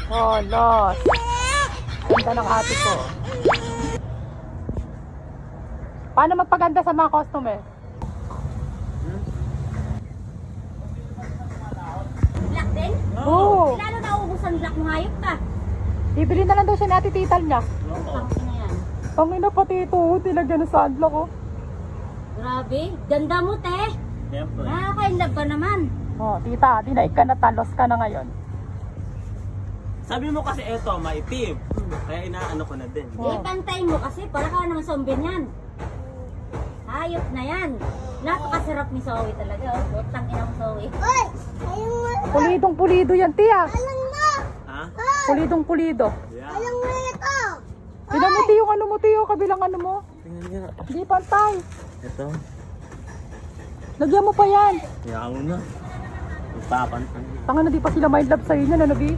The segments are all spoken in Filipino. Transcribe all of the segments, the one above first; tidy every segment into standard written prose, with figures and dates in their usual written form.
Oh, lost. Ganda ng ate ko. Paano magpaganda sa mga customer? Black din? Oo. Lalo na ubus ang black mo, hayop ka. Bibili na lang daw siya ni ate tital niya. Pangkin na yan. Ang ina pati ito, tilagyan ng sunblock oh. Grabe, ganda mo, te. Siyempre. Nakaka-inlove ka naman. Oh, tita, dinaig ka na, talos ka na ngayon. Sabi mo kasi eto, maitim. Kaya inaano ko na din. Oh. Ipantay mo kasi, para ka naman zombie niyan. Hayop na yan. Napakasarap ni Zoe talaga. Oh. Butang ina mo, Zoe. Pulidong pulido yan, tiya. Ha? Pulidong pulido. Yeah. Tignan mo tiyo, ano mo tiyo, kabilang ano mo. Tingnan niya. Hindi pantay. Ito. Lagyan mo pa yan. Kaya mo na. Ipapantan. Tanga na, di pa sila mind love sa'yo niyan, ano bi?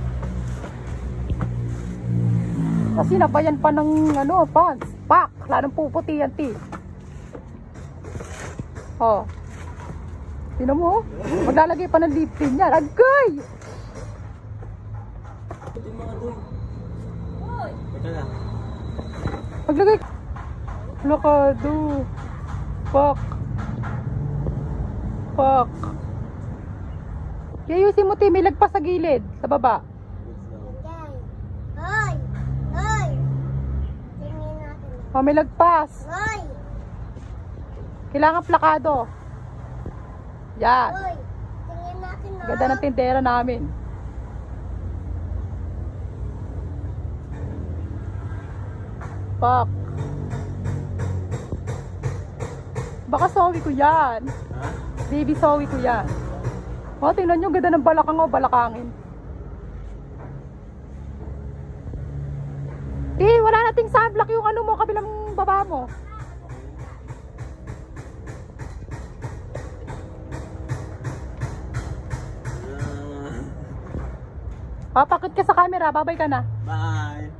Kasi nabayan pa ng ano, pants. Pak! Lalong puputi yan, ti. Oh. Tignan mo, maglalagay pa ng lip tint yan. Agay! Ito na. Maglagay. Lakado. Pak. Pak. Yayusin mo, ti, may lagpas sa gilid, sa baba. Oh, may lagpas. Kailangan plakado. Yan. Ganda ng tindera namin. Pak. Baka sawi ko yan. Ha? Baby sawi ko yan. Oh, tingnan nyo, ganda ng balakang o balakangin. Wala nating sunblock yung ano mo, kabilang baba mo. Papakit ka sa camera, babay ka na. Bye.